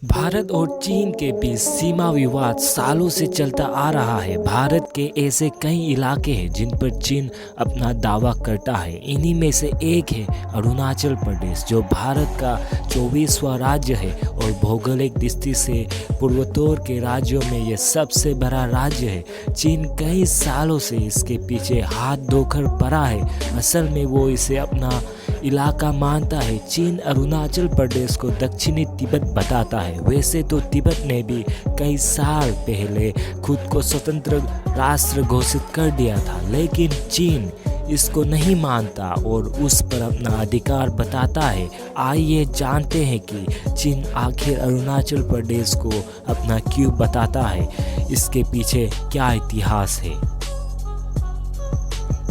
भारत और चीन के बीच सीमा विवाद सालों से चलता आ रहा है। भारत के ऐसे कई इलाके हैं जिन पर चीन अपना दावा करता है। इन्हीं में से एक है अरुणाचल प्रदेश, जो भारत का 24वां राज्य है और भौगोलिक दृष्टि से पूर्वोत्तर के राज्यों में यह सबसे बड़ा राज्य है। चीन कई सालों से इसके पीछे हाथ धोकर पड़ा है। असल में वो इसे अपना इलाका मानता है। चीन अरुणाचल प्रदेश को दक्षिणी तिब्बत बताता है। वैसे तो तिब्बत ने भी कई साल पहले खुद को स्वतंत्र राष्ट्र घोषित कर दिया था, लेकिन चीन इसको नहीं मानता और उस पर अपना अधिकार बताता है। आइए जानते हैं कि चीन आखिर अरुणाचल प्रदेश को अपना क्यों बताता है, इसके पीछे क्या इतिहास है।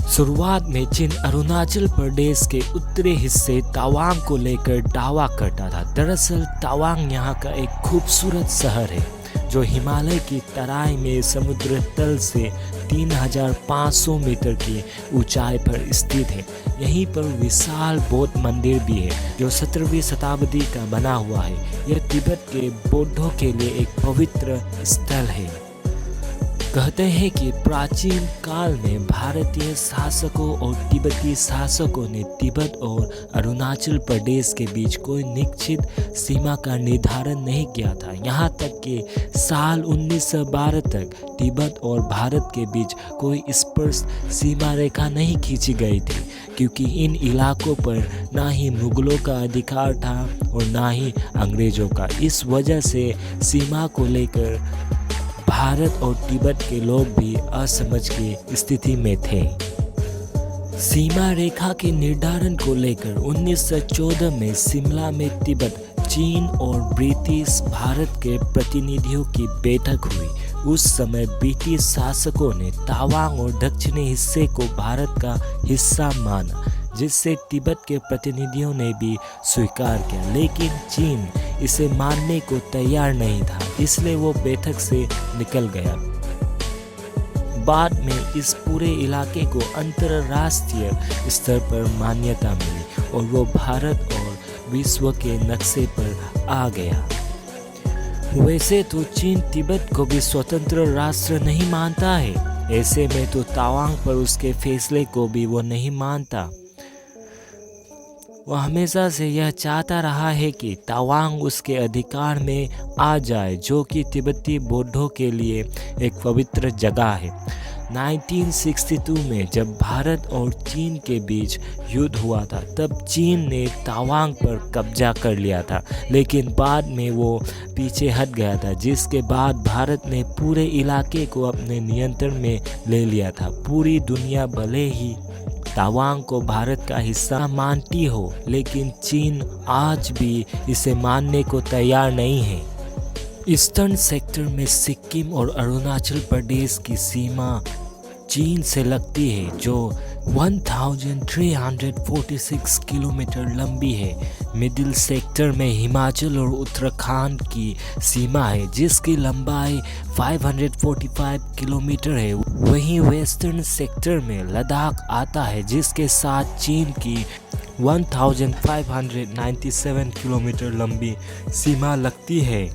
शुरुआत में चीन अरुणाचल प्रदेश के उत्तरी हिस्से तवांग को लेकर दावा करता था। दरअसल तवांग यहाँ का एक खूबसूरत शहर है जो हिमालय की तराई में समुद्र तल से 3500 मीटर की ऊंचाई पर स्थित है। यहीं पर विशाल बौद्ध मंदिर भी है जो 17वीं शताब्दी का बना हुआ है। यह तिब्बत के बौद्धों के लिए एक पवित्र स्थल है। कहते हैं कि प्राचीन काल में भारतीय शासकों और तिब्बती शासकों ने तिब्बत और अरुणाचल प्रदेश के बीच कोई निश्चित सीमा का निर्धारण नहीं किया था। यहाँ तक कि साल 1912 तक तिब्बत और भारत के बीच कोई स्पष्ट सीमा रेखा नहीं खींची गई थी, क्योंकि इन इलाकों पर ना ही मुगलों का अधिकार था और ना ही अंग्रेजों का। इस वजह से सीमा को लेकर भारत और तिब्बत के लोग भी असमझ की स्थिति में थे। सीमा रेखा के निर्धारण को लेकर 1914 में शिमला में तिब्बत, चीन और ब्रिटिश भारत के प्रतिनिधियों की बैठक हुई। उस समय ब्रिटिश शासकों ने तवांग और दक्षिणी हिस्से को भारत का हिस्सा माना, जिससे तिब्बत के प्रतिनिधियों ने भी स्वीकार किया, लेकिन चीन इसे मानने को तैयार नहीं था, इसलिए वो बैठक से निकल गया। बाद में इस पूरे इलाके को अंतर्राष्ट्रीय स्तर पर मान्यता मिली और वो भारत और विश्व के नक्शे पर आ गया। वैसे तो चीन तिब्बत को भी स्वतंत्र राष्ट्र नहीं मानता है, ऐसे में तो तवांग पर उसके फैसले को भी वो नहीं मानता। वह हमेशा से यह चाहता रहा है कि तवांग उसके अधिकार में आ जाए, जो कि तिब्बती बौद्धों के लिए एक पवित्र जगह है। 1962 में जब भारत और चीन के बीच युद्ध हुआ था, तब चीन ने तवांग पर कब्जा कर लिया था, लेकिन बाद में वो पीछे हट गया था, जिसके बाद भारत ने पूरे इलाके को अपने नियंत्रण में ले लिया था। पूरी दुनिया भले ही तवांग को भारत का हिस्सा मानती हो, लेकिन चीन आज भी इसे मानने को तैयार नहीं है। ईस्टर्न सेक्टर में सिक्किम और अरुणाचल प्रदेश की सीमा चीन से लगती है, जो 1346 किलोमीटर लंबी है। मिडिल सेक्टर में हिमाचल और उत्तराखंड की सीमा है, जिसकी लंबाई 545 किलोमीटर है। वहीं वेस्टर्न सेक्टर में लद्दाख आता है, जिसके साथ चीन की 1597 किलोमीटर लंबी सीमा लगती है।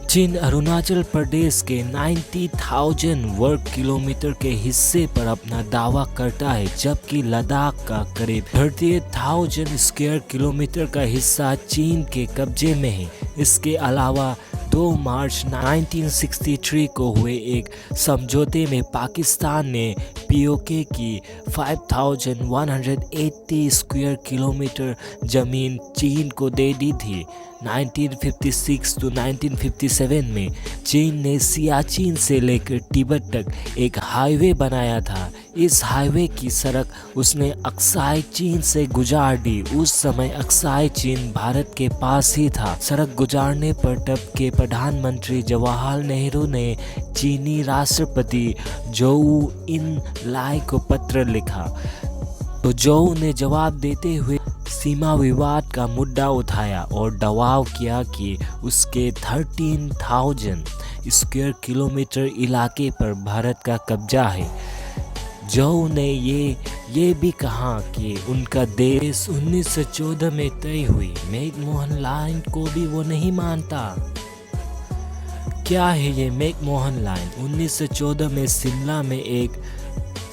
चीन अरुणाचल प्रदेश के 90,000 वर्ग किलोमीटर के हिस्से पर अपना दावा करता है, जबकि लद्दाख का करीब 38,000 स्क्वायर किलोमीटर का हिस्सा चीन के कब्जे में है। इसके अलावा 2 मार्च 1963 को हुए एक समझौते में पाकिस्तान ने पीओके की 5,180 स्क्वायर किलोमीटर जमीन चीन को दे दी थी। 1956 to 1957 में चीन ने सियाचिन से लेकर तिब्बत तक एक हाईवे बनाया था। इस हाईवे की सड़क उसने अक्साई चीन से गुजार दी। उस समय अक्साई चीन भारत के पास ही था। सड़क गुजारने पर तब के प्रधानमंत्री जवाहरलाल नेहरू ने चीनी राष्ट्रपति जोऊ इन लाई को पत्र लिखा, तो जोऊ ने जवाब देते हुए सीमा विवाद का मुद्दा उठाया और दबाव किया कि उसके 13,000 स्क्वायर किलोमीटर इलाके पर भारत का कब्जा है। जोऊ ने ये ये भी कहा कि उनका देश 1914 में तय हुई मैकमोहन लाइन को भी वो नहीं मानता। क्या है ये मैकमोहन लाइन? 1914 में शिमला में एक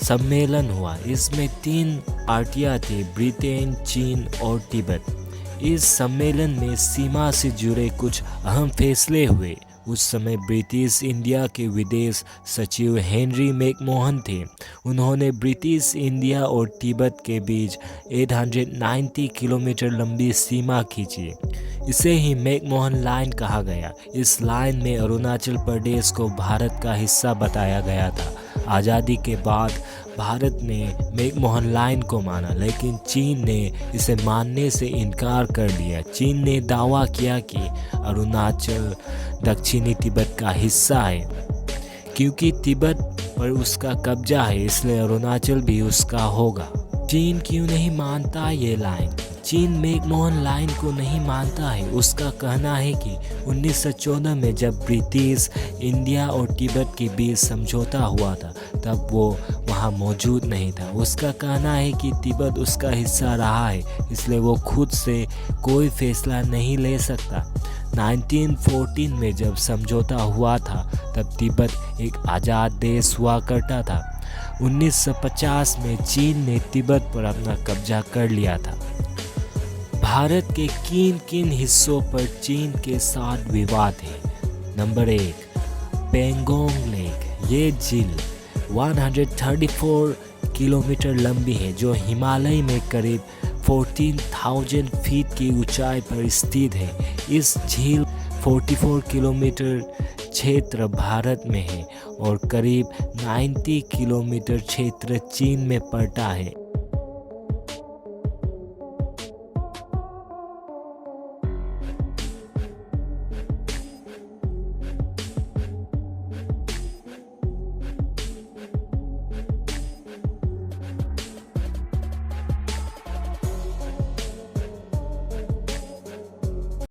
सम्मेलन हुआ। इसमें 3 पार्टियां थी, ब्रिटेन, चीन और तिब्बत। इस सम्मेलन में सीमा से जुड़े कुछ अहम फैसले हुए। उस समय ब्रिटिश इंडिया के विदेश सचिव हेनरी मैकमोहन थे। उन्होंने ब्रिटिश इंडिया और तिब्बत के बीच 890 किलोमीटर लंबी सीमा खींची। इसे ही मैकमोहन लाइन कहा गया। इस लाइन में अरुणाचल प्रदेश को भारत का हिस्सा बताया गया था। आज़ादी के बाद भारत ने मैकमोहन लाइन को माना, लेकिन चीन ने इसे मानने से इनकार कर दिया। चीन ने दावा किया कि अरुणाचल दक्षिणी तिब्बत का हिस्सा है। क्योंकि तिब्बत पर उसका कब्जा है, इसलिए अरुणाचल भी उसका होगा। चीन क्यों नहीं मानता ये लाइन? चीन मैकमोहन लाइन को नहीं मानता है। उसका कहना है कि 1914 में जब ब्रिटिश इंडिया और तिब्बत के बीच समझौता हुआ था, तब वो वहाँ मौजूद नहीं था। उसका कहना है कि तिब्बत उसका हिस्सा रहा है, इसलिए वो खुद से कोई फैसला नहीं ले सकता। 1914 में जब समझौता हुआ था, तब तिब्बत एक आज़ाद देश हुआ करता था। 1950 में चीन ने तिब्बत पर अपना कब्जा कर लिया था। भारत के किन किन हिस्सों पर चीन के साथ विवाद है? Number 1, Pangong lake. ये झील 134 किलोमीटर लंबी है, जो हिमालय में करीब 14,000 फीट की ऊंचाई पर स्थित है। इस झील 44 किलोमीटर क्षेत्र भारत में है और करीब 90 किलोमीटर क्षेत्र चीन में पड़ता है।